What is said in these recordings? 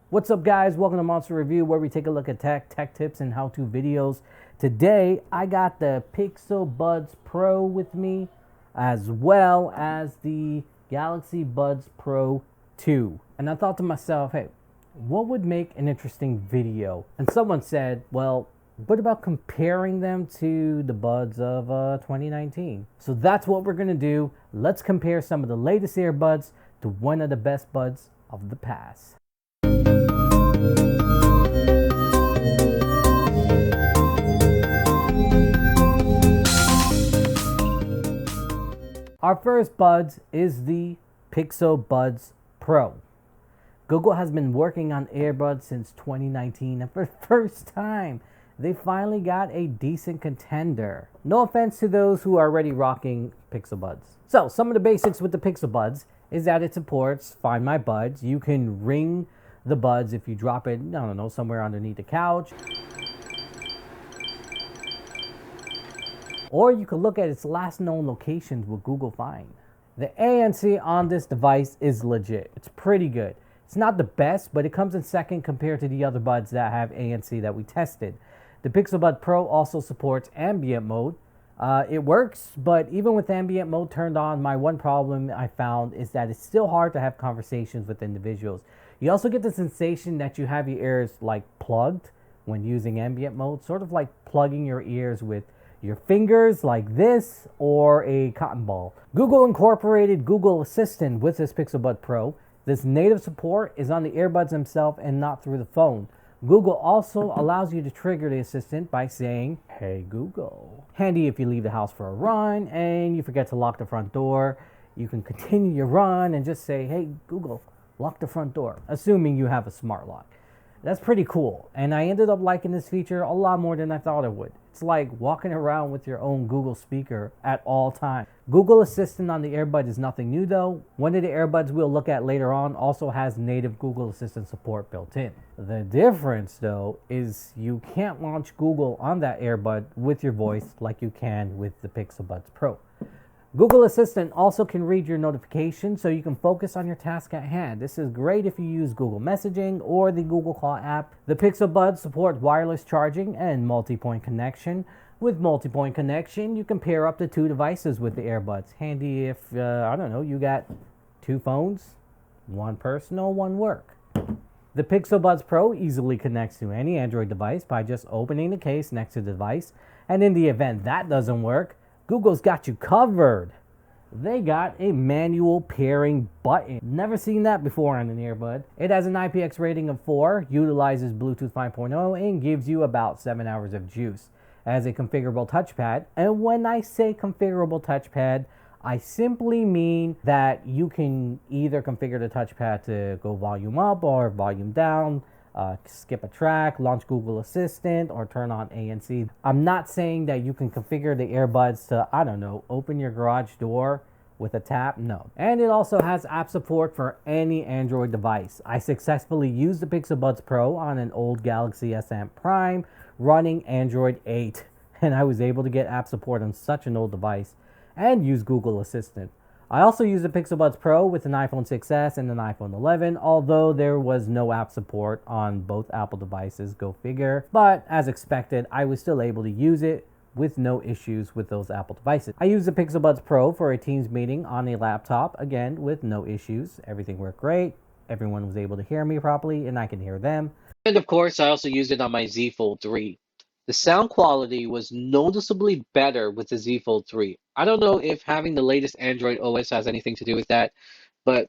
What's up, guys? Welcome to Monster Review, where we take a look at tech tips and how-to videos. Today I got the Pixel Buds Pro with me, as well as the Galaxy Buds Pro 2. And I thought to myself, hey, what would make an interesting video? And someone said, well, what about comparing them to the buds of 2019? So that's what we're gonna do. Let's compare some of the latest earbuds to one of the best buds of the past. Our first buds is the Pixel Buds Pro. Google has been working on earbuds since 2019, and for the first time, they finally got a decent contender. No offense to those who are already rocking Pixel Buds. So, some of the basics with the Pixel Buds is that it supports Find My Buds. You can ring the buds if you drop it, I don't know, somewhere underneath the couch. Or you can look at its last known locations with Google Find. The ANC on this device is legit. It's pretty good. It's not the best, but it comes in second compared to the other buds that have ANC that we tested. The Pixel Bud Pro also supports ambient mode. It works, but even with ambient mode turned on, my one problem I found is that it's still hard to have conversations with individuals. You also get the sensation that you have your ears like plugged when using ambient mode, sort of like plugging your ears with your fingers like this or a cotton ball. Google incorporated Google Assistant with this Pixel Bud Pro. This native support is on the earbuds themselves and not through the phone. Google also allows you to trigger the assistant by saying, "Hey Google." Handy if you leave the house for a run and you forget to lock the front door. You can continue your run and just say, "Hey Google, lock the front door," assuming you have a smart lock. That's pretty cool, and I ended up liking this feature a lot more than I thought I would. It's like walking around with your own Google speaker at all times. Google Assistant on the earbud is nothing new though. One of the earbuds we'll look at later on also has native Google Assistant support built in. The difference though is you can't launch Google on that earbud with your voice like you can with the Pixel Buds Pro. Google Assistant also can read your notifications so you can focus on your task at hand. This is great if you use Google Messaging or the Google Call app. The Pixel Buds support wireless charging and multi-point connection. With multi-point connection, you can pair up to two devices with the earbuds. Handy if, I don't know, you got two phones, one personal, one work. The Pixel Buds Pro easily connects to any Android device by just opening the case next to the device. And in the event that doesn't work, Google's got you covered. They got a manual pairing button. Never seen that before on an earbud. It has an IPX rating of 4, utilizes Bluetooth 5.0, and gives you about 7 hours of juice. It has a configurable touchpad, and when I say configurable touchpad, I simply mean that you can either configure the touchpad to go volume up or volume down, skip a track, launch Google Assistant, or turn on ANC. I'm not saying that you can configure the earbuds to, I don't know, open your garage door with a tap. No. And it also has app support for any Android device. I successfully used the Pixel Buds Pro on an old Galaxy S Prime running Android 8, and I was able to get app support on such an old device and use Google Assistant. I also used the Pixel Buds Pro with an iPhone 6s and an iPhone 11, although there was no app support on both Apple devices, go figure. But as expected, I was still able to use it with no issues with those Apple devices. I used the Pixel Buds Pro for a Teams meeting on a laptop, again with no issues. Everything worked great. Everyone was able to hear me properly, and I can hear them. And of course, I also used it on my Z Fold 3. The sound quality was noticeably better with the Z Fold 3. I don't know if having the latest Android OS has anything to do with that, but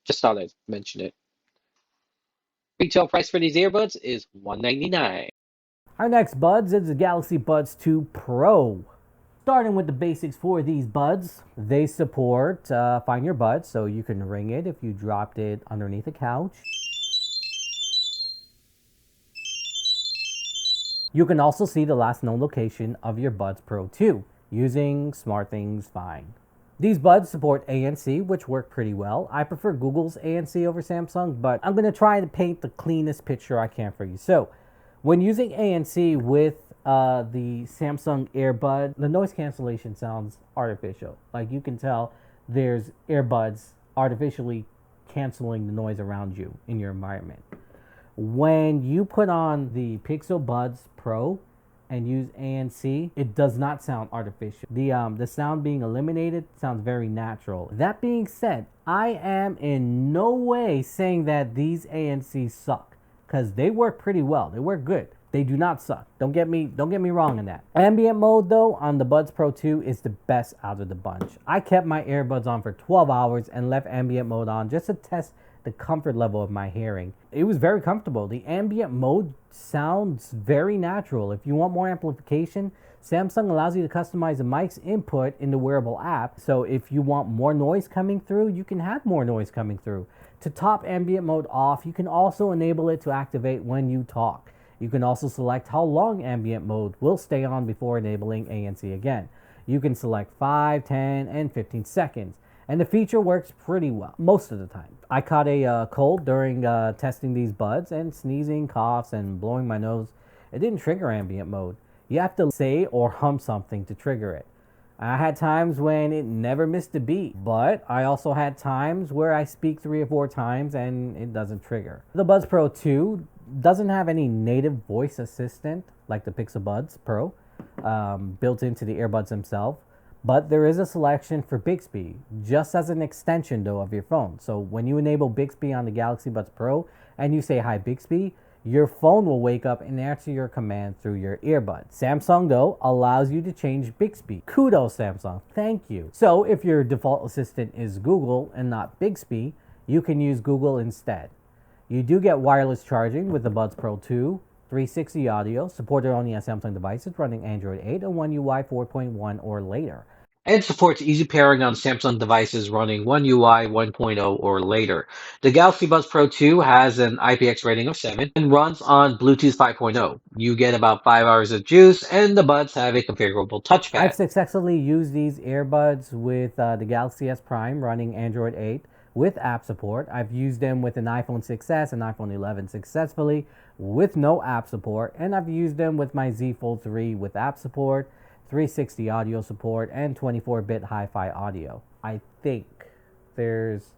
just thought I'd mention it. Retail price for these earbuds is $199. Our next buds is the Galaxy Buds 2 Pro. Starting with the basics for these buds, they support Find Your Buds, so you can ring it if you dropped it underneath a couch. You can also see the last known location of your Buds Pro 2 using SmartThings Find. These buds support ANC, which work pretty well. I prefer Google's ANC over Samsung, but I'm going to try to paint the cleanest picture I can for you. So, when using ANC with the Samsung earbud, the noise cancellation sounds artificial. Like you can tell there's earbuds artificially canceling the noise around you in your environment. When you put on the Pixel Buds Pro and use ANC, it does not sound artificial. The sound being eliminated sounds very natural. That being said, I am in no way saying that these ANCs suck, because they work pretty well. They work good. They do not suck. Don't get me wrong in that. Ambient mode though on the Buds Pro 2 is the best out of the bunch. I kept my earbuds on for 12 hours and left ambient mode on just to test the comfort level of my hearing. It was very comfortable. The ambient mode sounds very natural. If you want more amplification, Samsung allows you to customize the mic's input in the wearable app. So if you want more noise coming through, you can have more noise coming through. To top ambient mode off, you can also enable it to activate when you talk. You can also select how long ambient mode will stay on before enabling ANC again. You can select 5, 10, and 15 seconds. And the feature works pretty well most of the time. I caught a cold during testing these buds, and sneezing, coughs, and blowing my nose, it didn't trigger ambient mode. You have to say or hum something to trigger it. I had times when it never missed a beat, but I also had times where I speak 3 or 4 times and it doesn't trigger. The Buds Pro 2 doesn't have any native voice assistant like the Pixel Buds Pro built into the earbuds themselves. But there is a selection for Bixby, just as an extension though of your phone. So when you enable Bixby on the Galaxy Buds Pro and you say hi Bixby, your phone will wake up and answer your command through your earbuds. Samsung though allows you to change Bixby. Kudos Samsung, thank you. So if your default assistant is Google and not Bixby, you can use Google instead. You do get wireless charging with the Buds Pro 2, 360 audio, supported only on Samsung devices running Android 8 and One UI 4.1 or later. And supports easy pairing on Samsung devices running One UI 1.0 or later. The Galaxy Buds Pro 2 has an IPX rating of 7 and runs on Bluetooth 5.0. You get about 5 hours of juice, and the buds have a configurable touchpad. I've successfully used these earbuds with the Galaxy S Prime running Android 8 with app support. I've used them with an iPhone 6s and iPhone 11 successfully with no app support, and I've used them with my Z Fold 3 with app support, 360 audio support, and 24-bit hi-fi audio. I think there's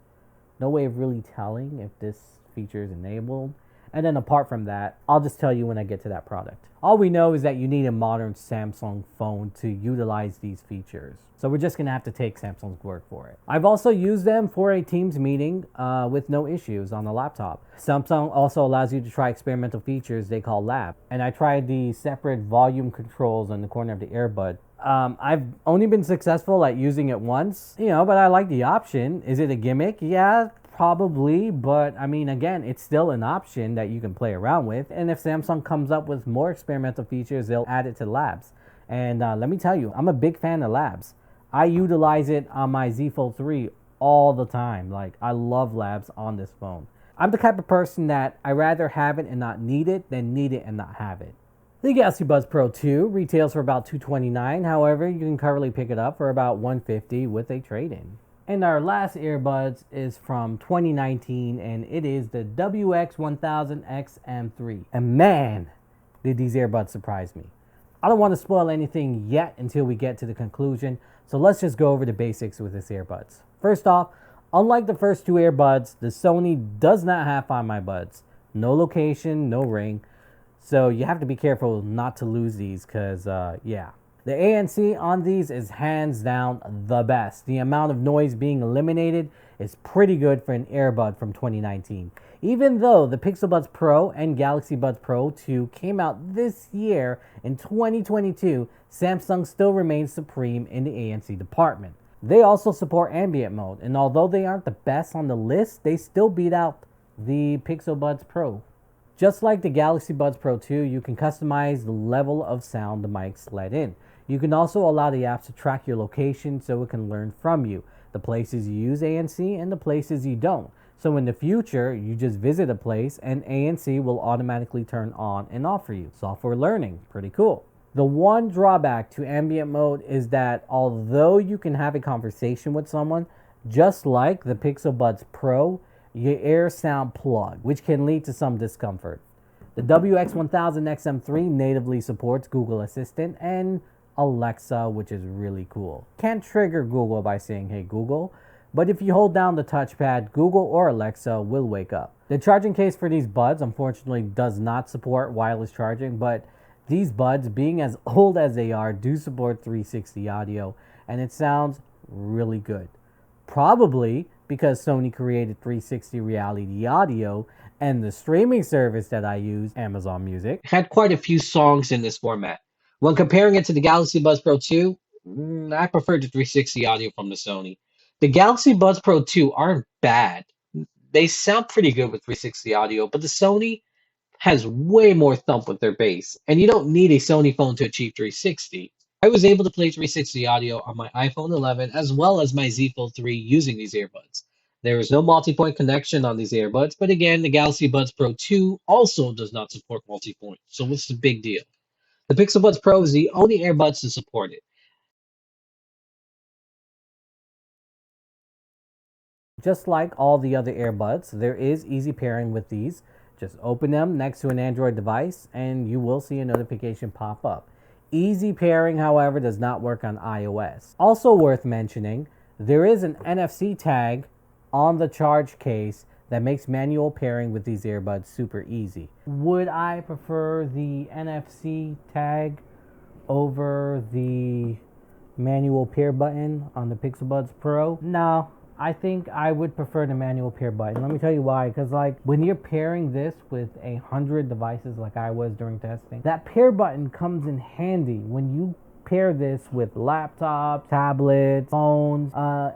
no way of really telling if this feature is enabled. And then apart from that, I'll just tell you when I get to that product. All we know is that you need a modern Samsung phone to utilize these features. So we're just gonna have to take Samsung's word for it. I've also used them for a Teams meeting with no issues on the laptop. Samsung also allows you to try experimental features they call Lab. And I tried the separate volume controls on the corner of the earbud. I've only been successful at using it once, but I like the option. Is it a gimmick? Yeah, probably, but I mean, again, it's still an option that you can play around with. And if Samsung comes up with more experimental features, they'll add it to Labs. And let me tell you, I'm a big fan of Labs. I utilize it on my Z Fold 3 all the time. Like, I love Labs on this phone. I'm the type of person that I rather have it and not need it than need it and not have it. The Galaxy Buds Pro 2 retails for about $229. However, you can currently pick it up for about $150 with a trade-in. And our last earbuds is from 2019, and it is the WX1000XM3. And man, did these earbuds surprise me. I don't want to spoil anything yet until we get to the conclusion, so let's just go over the basics with this earbuds. First off, unlike the first 2 earbuds, the Sony does not have Find My Buds. No location, no ring. So you have to be careful not to lose these because, yeah. The ANC on these is hands down the best. The amount of noise being eliminated is pretty good for an earbud from 2019. Even though the Pixel Buds Pro and Galaxy Buds Pro 2 came out this year in 2022, Samsung still remains supreme in the ANC department. They also support ambient mode, and although they aren't the best on the list, they still beat out the Pixel Buds Pro. Just like the Galaxy Buds Pro 2, you can customize the level of sound the mics let in. You can also allow the apps to track your location so it can learn from you, the places you use ANC and the places you don't. So in the future, you just visit a place and ANC will automatically turn on and off for you. Software learning, pretty cool. The one drawback to ambient mode is that although you can have a conversation with someone, just like the Pixel Buds Pro, your ears sound plugged, which can lead to some discomfort. The WX1000XM3 natively supports Google Assistant and Alexa, which is really cool. Can't trigger Google by saying, "Hey Google," But if you hold down the touchpad, Google or Alexa will wake up. The charging case for these buds unfortunately does not support wireless charging, but these buds, being as old as they are, do support 360 audio, and it sounds really good. Probably because Sony created 360 reality audio, and the streaming service that I use, Amazon Music, Had quite a few songs in this format. When comparing it to the Galaxy Buds Pro 2, I prefer the 360 audio from the Sony. The Galaxy Buds Pro 2 aren't bad. They sound pretty good with 360 audio, but the Sony has way more thump with their bass, and you don't need a Sony phone to achieve 360. I was able to play 360 audio on my iPhone 11 as well as my Z Fold 3 using these earbuds. There is no multi-point connection on these earbuds, but again, the Galaxy Buds Pro 2 also does not support multi-point, so what's the big deal? The Pixel Buds Pro is the only earbuds to support it. just like all the other earbuds, there is easy pairing with these. Just open them next to an Android device and you will see a notification pop up. Easy pairing, however, does not work on iOS. Also worth mentioning, there is an NFC tag on the charge case that makes manual pairing with these earbuds super easy. Would I prefer the NFC tag over the manual pair button on the Pixel Buds Pro? No, I think I would prefer the manual pair button. Let me tell you why. Because like when you're pairing this with 100 devices like I was during testing, that pair button comes in handy when you pair this with laptops, tablets, phones,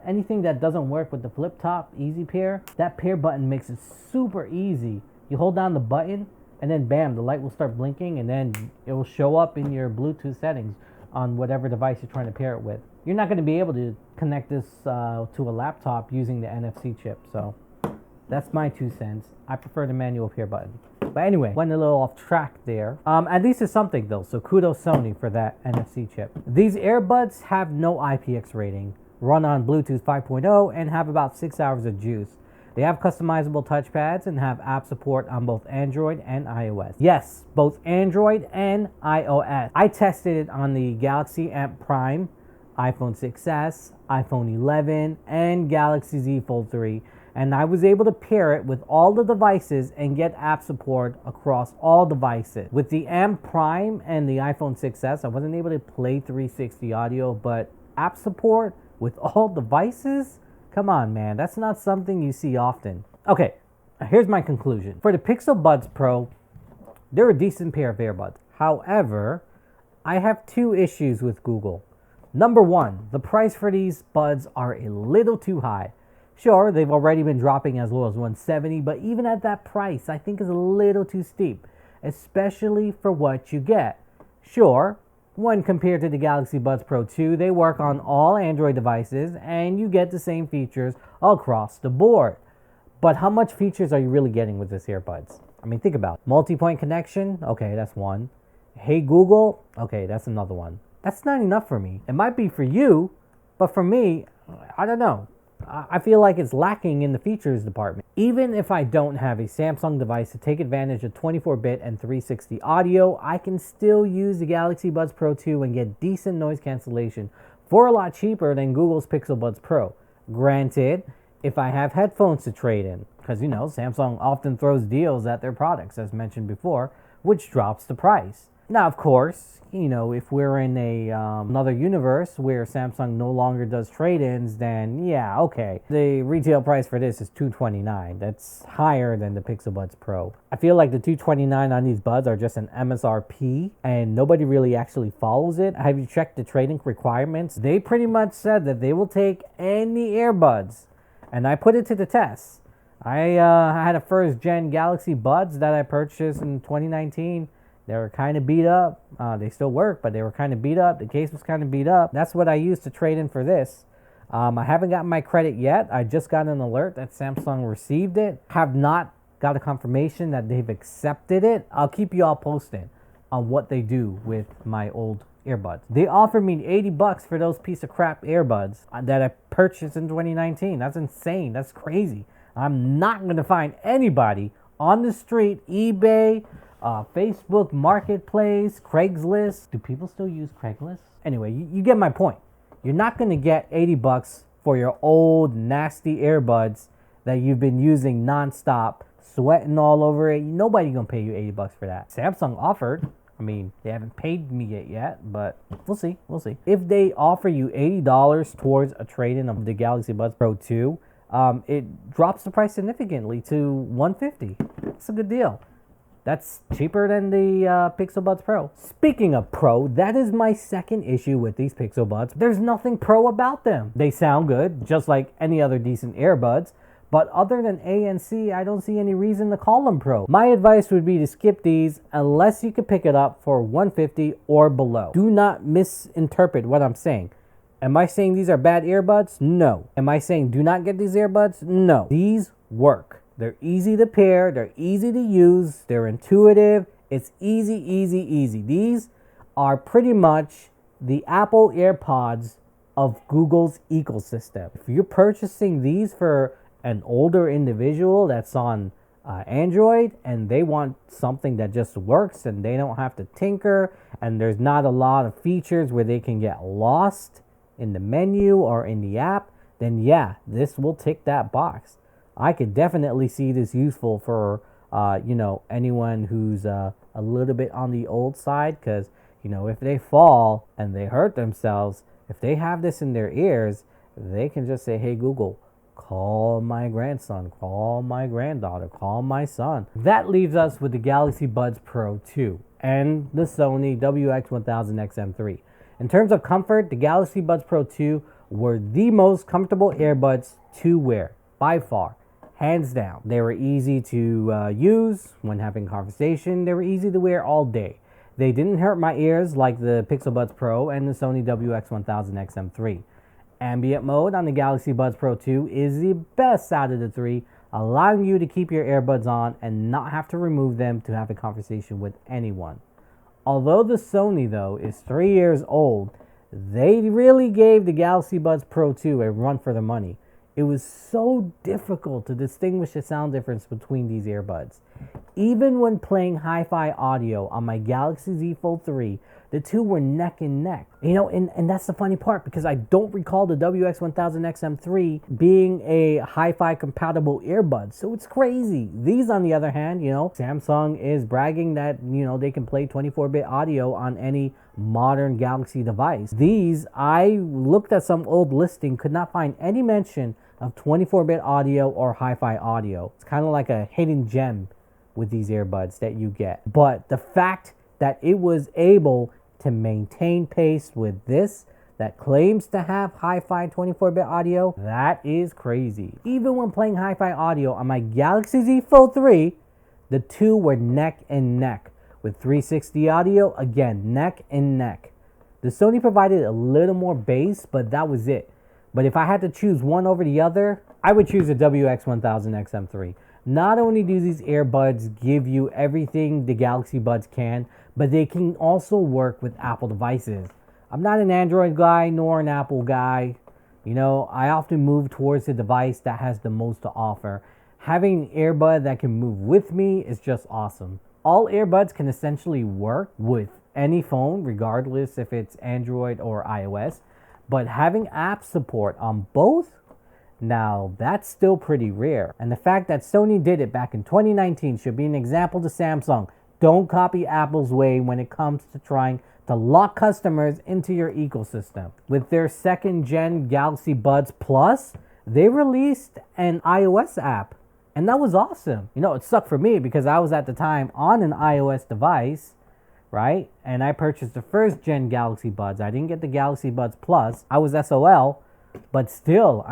anything that doesn't work with the flip top easy pair. That pair button makes it super easy. You hold down the button and then bam, the light will start blinking and then it will show up in your Bluetooth settings on whatever device you're trying to pair it with. You're not going to be able to connect this to a laptop using the NFC chip, so that's my 2 cents. I prefer the manual pair button. But anyway, went a little off track there. At least it's something though, so kudos Sony for that NFC chip. These earbuds have no IPX rating, run on Bluetooth 5.0, and have about 6 hours of juice. They have customizable touchpads and have app support on both Android and iOS. Yes, both Android and iOS. I tested it on the Galaxy Amp Prime, iPhone 6s, iPhone 11, and Galaxy Z Fold 3. And I was able to pair it with all the devices and get app support across all devices. With the Amp Prime and the iPhone 6s, I wasn't able to play 360 audio, but app support with all devices? Come on, man, that's not something you see often. Okay, here's my conclusion. For the Pixel Buds Pro, they're a decent pair of earbuds. However, I have 2 issues with Google. Number 1, the price for these buds are a little too high. Sure, they've already been dropping as low as $170, but even at that price, I think is a little too steep, especially for what you get. Sure, when compared to the Galaxy Buds Pro 2, they work on all Android devices and you get the same features across the board. But how much features are you really getting with this earbuds? I mean, think about it. Multi-point connection, okay, that's one. Hey Google, okay, that's another one. That's not enough for me. It might be for you, but for me, I don't know. I feel like it's lacking in the features department. Even if I don't have a Samsung device to take advantage of 24-bit and 360 audio, I can still use the Galaxy Buds Pro 2 and get decent noise cancellation for a lot cheaper than Google's Pixel Buds Pro. Granted, if I have headphones to trade in, because you know, Samsung often throws deals at their products, as mentioned before, which drops the price. Now, of course, you know, if we're in another universe where Samsung no longer does trade-ins, then yeah, okay. The retail price for this is $229. That's higher than the Pixel Buds Pro. I feel like the $229 on these buds are just an MSRP, and nobody really actually follows it. Have you checked the trading requirements? They pretty much said that they will take any earbuds, and I put it to the test. I had a first-gen Galaxy Buds that I purchased in 2019. They were kind of beat up. They still work, but they were kind of beat up. The case was kind of beat up. That's what I used to trade in for this. I haven't gotten my credit yet. I just got an alert that Samsung received it. Have not got a confirmation that they've accepted it. I'll keep you all posted on what they do with my old earbuds. They offered me $80 for those piece of crap earbuds that I purchased in 2019. That's insane. That's crazy. I'm not going to find anybody on the street, eBay, Facebook Marketplace, Craigslist. Do people still use Craigslist? Anyway, you get my point. You're not going to get $80 for your old nasty earbuds that you've been using nonstop, sweating all over it. Nobody gonna pay you $80 for that. Samsung offered. I mean, they haven't paid me it yet, but we'll see. We'll see. If they offer you $80 towards a trade-in of the Galaxy Buds Pro 2, it drops the price significantly to $150. It's a good deal. That's cheaper than the Pixel Buds Pro. Speaking of Pro, that is my second issue with these Pixel Buds. There's nothing Pro about them. They sound good, just like any other decent earbuds. But other than ANC, I don't see any reason to call them Pro. My advice would be to skip these unless you could pick it up for $150 or below. Do not misinterpret what I'm saying. Am I saying these are bad earbuds? No. Am I saying do not get these earbuds? No. These work. They're easy to pair. They're easy to use. They're intuitive. It's easy, easy, easy. These are pretty much the Apple AirPods of Google's ecosystem. If you're purchasing these for an older individual that's on Android and they want something that just works and they don't have to tinker and there's not a lot of features where they can get lost in the menu or in the app, then yeah, this will tick that box. I could definitely see this useful for anyone who's a little bit on the old side, because if they fall and they hurt themselves, if they have this in their ears, they can just say, hey Google, call my grandson, call my granddaughter, call my son. That leaves us with the Galaxy Buds Pro 2 and the Sony WX1000XM3. In terms of comfort, the Galaxy Buds Pro 2 were the most comfortable earbuds to wear, by far, hands down. They were easy to use when having conversation. They were easy to wear all day. They didn't hurt my ears like the Pixel Buds Pro and the Sony WX1000XM3. Ambient mode on the Galaxy Buds Pro 2 is the best out of the three, allowing you to keep your earbuds on and not have to remove them to have a conversation with anyone. Although the Sony, though, is 3 years old, they really gave the Galaxy Buds Pro 2 a run for the money. It was so difficult to distinguish the sound difference between these earbuds. Even when playing hi-fi audio on my Galaxy Z Fold 3, the two were neck and neck. And that's the funny part, because I don't recall the WX1000XM3 being a hi-fi compatible earbud. So it's crazy. These, on the other hand, Samsung is bragging that, they can play 24-bit audio on any modern Galaxy device. These, I looked at some old listing, could not find any mention of 24-bit audio or hi-fi audio. It's kind of like a hidden gem with these earbuds that you get. But the fact that it was able to maintain pace with this that claims to have hi-fi 24-bit audio, that is crazy. Even when playing hi-fi audio on my Galaxy Z Fold 3, the two were neck and neck. With 360 audio, again, neck and neck. The Sony provided a little more bass, but that was it. But if I had to choose one over the other, I would choose the WX1000XM3. Not only do these earbuds give you everything the Galaxy Buds can, but they can also work with Apple devices. I'm not an Android guy nor an Apple guy. I often move towards the device that has the most to offer. Having an earbud that can move with me is just awesome. All earbuds can essentially work with any phone, regardless if it's Android or iOS. But having app support on both, now that's still pretty rare. And the fact that Sony did it back in 2019 should be an example to Samsung. Don't copy Apple's way when it comes to trying to lock customers into your ecosystem. With their second gen Galaxy Buds Plus, they released an iOS app. And that was awesome. It sucked for me because I was at the time on an iOS device, right? And I purchased the first gen Galaxy Buds. I didn't get the Galaxy Buds Plus. I was SOL, but still,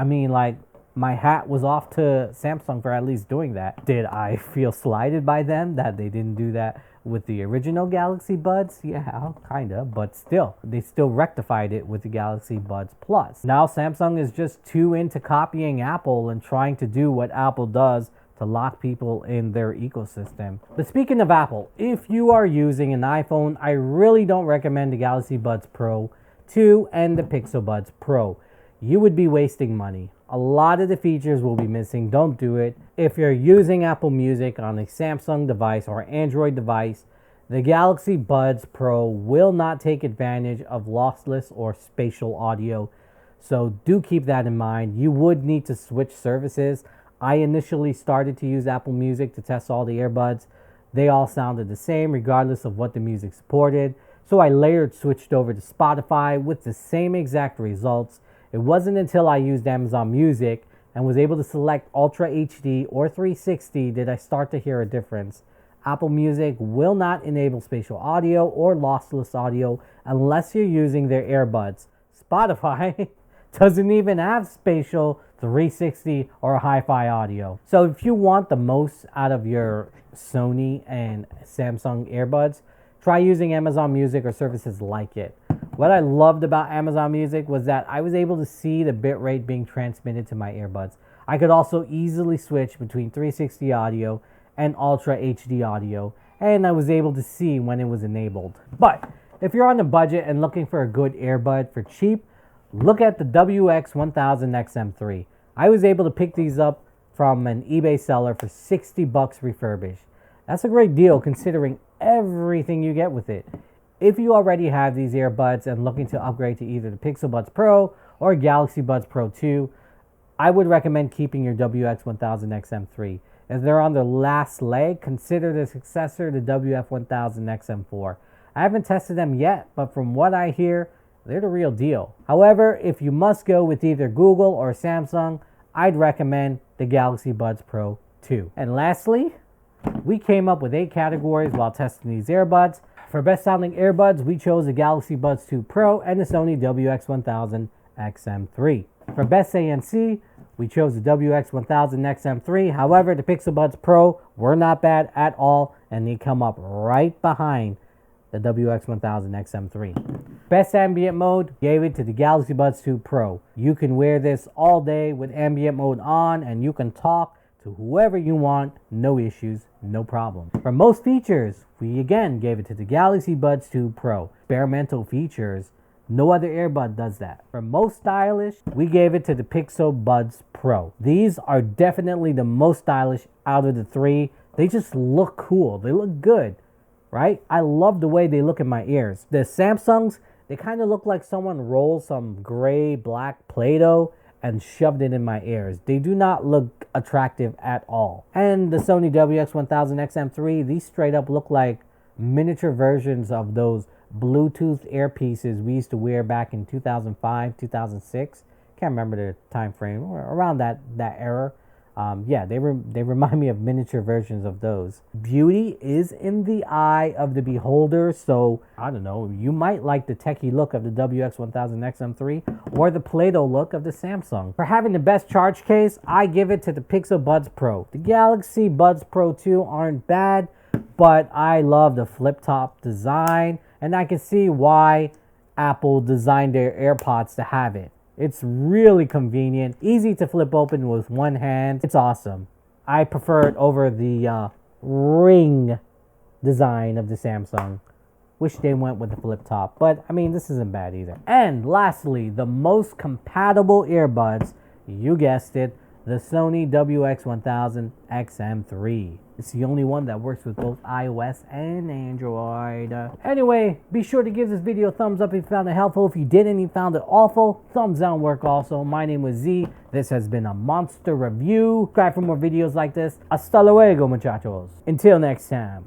my hat was off to Samsung for at least doing that. Did I feel slighted by them that they didn't do that with the original Galaxy Buds? Yeah, kinda, but still, they still rectified it with the Galaxy Buds Plus. Now Samsung is just too into copying Apple and trying to do what Apple does to lock people in their ecosystem. But speaking of Apple, if you are using an iPhone, I really don't recommend the Galaxy Buds Pro 2 and the Pixel Buds Pro. You would be wasting money. A lot of the features will be missing. Don't do it. If you're using Apple Music on a Samsung device or Android device, the Galaxy Buds Pro will not take advantage of lossless or spatial audio. So do keep that in mind. You would need to switch services. I initially started to use Apple Music to test all the earbuds. They all sounded the same regardless of what the music supported. So I layered switched over to Spotify with the same exact results. It wasn't until I used Amazon Music and was able to select Ultra HD or 360 did I start to hear a difference. Apple Music will not enable spatial audio or lossless audio unless you're using their earbuds. Spotify doesn't even have spatial 360 or hi-fi audio. So if you want the most out of your Sony and Samsung earbuds, try using Amazon Music or services like it. What I loved about Amazon Music was that I was able to see the bitrate being transmitted to my earbuds. I could also easily switch between 360 audio and Ultra HD audio, and I was able to see when it was enabled. But if you're on a budget and looking for a good earbud for cheap, look at the WX1000XM3. I was able to pick these up from an eBay seller for 60 bucks refurbished. That's a great deal considering everything you get with it. If you already have these earbuds and looking to upgrade to either the Pixel Buds Pro or Galaxy Buds Pro 2, I would recommend keeping your WX1000XM3. If they're on their last leg, consider the successor to WF1000XM4. I haven't tested them yet, but from what I hear, they're the real deal. However, if you must go with either Google or Samsung, I'd recommend the Galaxy Buds Pro 2. And lastly, we came up with 8 categories while testing these earbuds. For best sounding earbuds, we chose the Galaxy Buds 2 Pro and the Sony WX1000XM3. For best ANC, we chose the WX1000XM3. However, the Pixel Buds Pro were not bad at all, and they come up right behind the WX1000XM3. Best ambient mode, gave it to the Galaxy Buds 2 Pro. You can wear this all day with ambient mode on, and you can talk to whoever you want, no issues, no problem. For most features, we again gave it to the Galaxy Buds 2 Pro. Experimental features, no other earbud does that. For most stylish, we gave it to the Pixel Buds Pro. These are definitely the most stylish out of the 3. They just look cool, they look good, right? I love the way they look in my ears. The Samsungs, they kind of look like someone rolled some gray black Play-Doh and shoved it in my ears. They do not look attractive at all. And the Sony WX1000XM3, these straight up look like miniature versions of those Bluetooth earpieces we used to wear back in 2005, 2006. Can't remember the time frame, around that era. Yeah, they remind me of miniature versions of those. Beauty is in the eye of the beholder, so I don't know, you might like the techie look of the WX1000XM3 or the Play-Doh look of the Samsung. For having the best charge case, I give it to the Pixel Buds Pro. The Galaxy Buds Pro 2 aren't bad, but I love the flip-top design, and I can see why Apple designed their AirPods to have it. It's really convenient, easy to flip open with one hand. It's awesome. I prefer it over the ring design of the Samsung. Wish they went with the flip top, but I mean, this isn't bad either. And lastly, the most compatible earbuds, you guessed it, the Sony WX1000XM3. It's the only one that works with both iOS and Android. Anyway, be sure to give this video a thumbs up if you found it helpful. If you didn't and you found it awful, thumbs down work also. My name was Z. This has been a monster review. Subscribe for more videos like this. Hasta luego, muchachos. Until next time.